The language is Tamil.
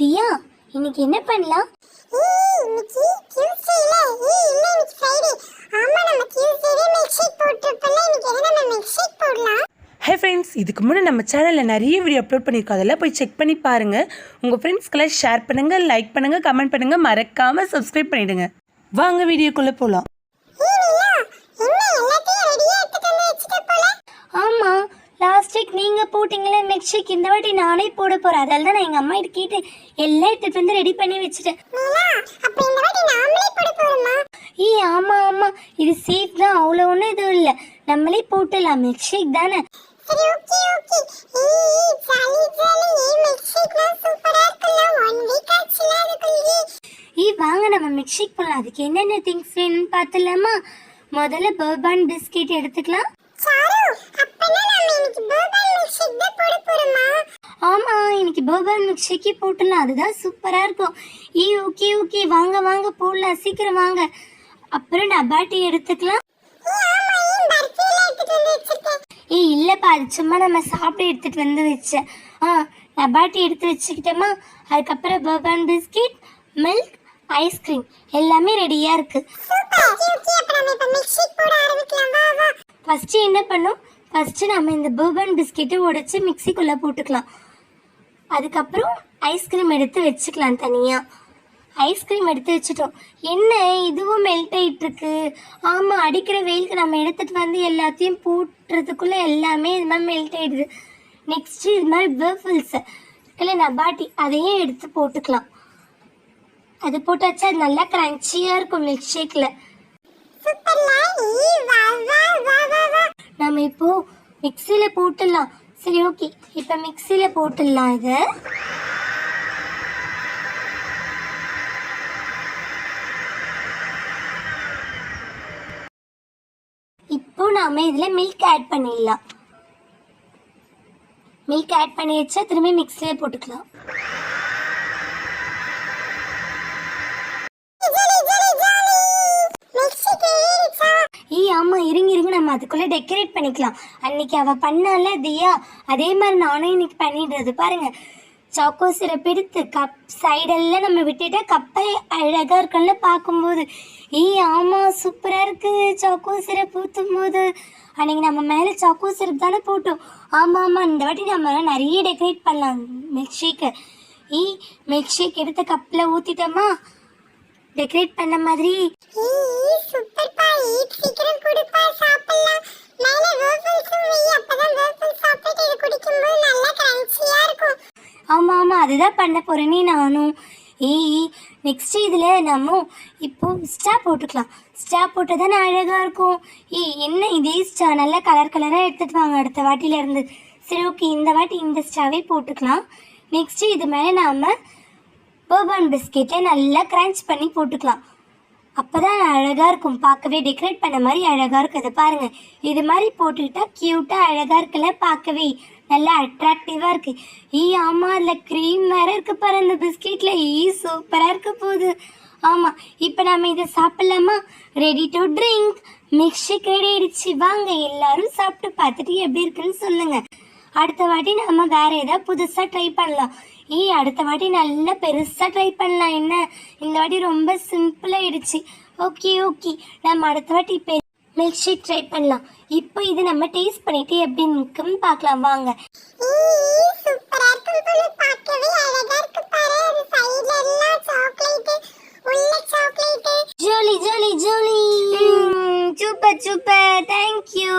தியா, இன்னைக்கு என்ன பண்ணலாம்? இன்னைக்கு டியூஸ்டேல இல்ல இன்னைக்கு ஃப்ரைடே. ஆமா நம்ம டியூஸ்டேவே மில்க் ஷேக் போட்டுறப்பல இன்னைக்கு என்ன நம்ம மில்க் ஷேக் போடலாம். ஹே ஃப்ரெண்ட்ஸ், இதுக்கு முன்னே நம்ம சேனலில் நிறைய வீடியோ அப்லோட் பண்ணியிருக்கோம். அதெல்லாம் போய் செக் பண்ணி பாருங்கள். உங்கள் ஃப்ரெண்ட்ஸ்க்கெல்லாம் ஷேர் பண்ணுங்கள், லைக் பண்ணுங்கள், கமெண்ட் பண்ணுங்கள், மறக்காமல் சப்ஸ்கிரைப் பண்ணிவிடுங்க. வாங்க வீடியோக்குள்ளே போகலாம். ஆமாம், லாஸ்ட் வீக் நீங்கள் போட்டிங்களே மில்க் ஷேக், இந்த வாட்டி நானே போட போகிறேன். அதால் தான் நான் எங்கள் அம்மா கிட்ட கேட்டு எல்லாம் எடுத்துகிட்டு வந்து ரெடி பண்ணி வச்சுட்டேன். ஆமாம் ஆமாம், இது சேஃப் தான், அவ்வளோ ஒன்றும் எதுவும் இல்லை. நம்மளே போட்டுடலாம், மில்க் ஷேக் தானே. சரி ஓகே ஓகே. ஜாலி மில்க் ஷேக்னா சூப்பரா இருக்குல. 1 வீக் ஆச்சுல அதுக்குள்ளே. வாங்க நம்ம மில்க் ஷேக் போடலாம். அதுக்கு என்னென்ன திங்ஸ் வேணும்னு பார்த்துலாமா? முதல்ல பர்பன் பிஸ்கெட் எடுத்துக்கலாம். சாரு, அப்பனா நாம இன்னைக்கு பர்பன் மில்க் ஷேக் தான் போட போறோமா? ஆமாம், இன்னைக்கு பர்பன் மில்க் ஷேக்கே போட்டுடலாம், அதுதான் சூப்பராக இருக்கும். ஓகே ஓகே, வாங்க வாங்க போடலாம், சீக்கிரம் வாங்க. அப்புறம் நபாட்டி எடுத்துக்கலாம். இல்லைப்பா, அது சும்மா நம்ம சாப்பிட எடுத்துகிட்டு வந்து வச்சேன். நபாட்டி எடுத்து வச்சுக்கிட்டோமா? அதுக்கப்புறம் பர்பன் பிஸ்கெட், மில்க், ஐஸ்கிரீம் எல்லாமே ரெடியாக இருக்குது. ஃபஸ்ட்டு என்ன பண்ணும்? ஃபஸ்ட்டு நம்ம இந்த பர்பன் பிஸ்கெட்டை உடைச்சி மிக்சிக்குள்ளே போட்டுக்கலாம். அதுக்கப்புறம் ஐஸ்கிரீம் எடுத்து வச்சுக்கலாம் தனியாக. ஐஸ்கிரீம் எடுத்து வச்சுட்டோம். என்ன இதுவும் மெல்ட் ஆகிட்டுருக்கு? ஆமாம், அடிக்கிற வெயிலுக்கு நம்ம எடுத்துகிட்டு வந்து எல்லாத்தையும் போட்டுறதுக்குள்ளே எல்லாமே இது மாதிரி மெல்ட் ஆகிடுது. நெக்ஸ்ட்டு இது மாதிரி வேஃபிள்ஸு இல்லை நபாட்டி, அதையும் எடுத்து போட்டுக்கலாம். அது போட்டாச்சா அது நல்லா கிரன்ச்சியாக இருக்கும் மில்க் ஷேக்கில். நம்ம இப்போது மிக்சியில் போட்டுடலாம். சரி ஓகே, இப்போ மிக்சியில் போட்டுடலாம் இதை. இப்போ நாம இதில் மில்க் ஆட் பண்ணிடலாம். மில்க் ஆட் பண்ணி வச்சா திரும்பி மிக்ஸிலே போட்டுக்கலாம். ஆமாம், இருங்க நம்ம அதுக்குள்ளே டெக்கரேட் பண்ணிக்கலாம். அன்னைக்கு அவள் பண்ணால தியா, அதே மாதிரி நானும் இன்னைக்கு பண்ணிடுறது. பாருங்கள், சாக்கோ சிரப் எடுத்து கப் சைடெல்லாம் நம்ம விட்டுட்டா கப்பை அழகாக இருக்குன்னு பார்க்கும்போது. ஆமாம், சூப்பராக இருக்குது சாக்கோ சிரப் ஊற்றும் போது. அன்றைக்கி நம்ம மேலே சாக்கோ சிரப் தானே போட்டோம். ஆமாம், இந்த வாட்டி நம்ம நிறைய டெக்கரேட் பண்ணலாம் மில்க் ஷேக்கை. மில்க் ஷேக் எடுத்த கப்பில் ஊற்றிட்டோமா டெக்கரேட் பண்ண மாதிரி. ஆமாம், அதுதான் பண்ண போகிறேனே நானும். நெக்ஸ்ட்டு இதில் நம்ம இப்போது ஸ்டா போட்டுக்கலாம். ஸ்டா போட்டால் தானே அழகாக இருக்கும். என்ன இதே ஸ்டா நல்லா கலர் கலராக எடுத்துகிட்டு வாங்க அடுத்த வாட்டியிலேருந்து. சரி ஓகே, இந்த வாட்டி இந்த ஸ்டாவே போட்டுக்கலாம். நெக்ஸ்ட்டு இது மேலே நாம் பர்பன் பிஸ்கெட்டை நல்லா கிரன்ச் பண்ணி போட்டுக்கலாம். அப்போ தான் அழகாக இருக்கும், பார்க்கவே டெக்கரேட் பண்ண மாதிரி அழகாக இருக்குது. பாருங்கள், இது மாதிரி போட்டுக்கிட்டால் க்யூட்டாக அழகாக இருக்குல்ல, பார்க்கவே நல்லா அட்ராக்டிவாக இருக்குது. ஆமாம், அதில் க்ரீம் வேறு இருக்குது பாரு அந்த பிஸ்கெட்டில். சூப்பராக இருக்க போகுது. ஆமாம், இப்போ நம்ம இதை சாப்பிட்லாமா? Ready to drink milk shake ready ஆகிடுச்சு. வாங்க எல்லாரும் சாப்பிட்டு பார்த்துட்டு எப்படி இருக்குன்னு சொல்லுங்கள். அடுத்த வாட்டி நம்ம வேறு ஏதாவது புதுசாக ட்ரை பண்ணலாம். அடுத்த வாட்டி நல்லா பெருசாக ட்ரை பண்ணலாம். என்ன இந்த வாட்டி ரொம்ப சிம்பிளாகிடுச்சு. ஓகே நம்ம அடுத்த வாட்டி மில்க் ஷேக் ட்ரை பண்ணலாம். இப்போ இது நம்ம டேஸ்ட் பண்ணிட்டு எப்படி இருக்குன்னு பார்க்கலாம் வாங்க. ஜோலி சூப்பர் தேங்க்யூ.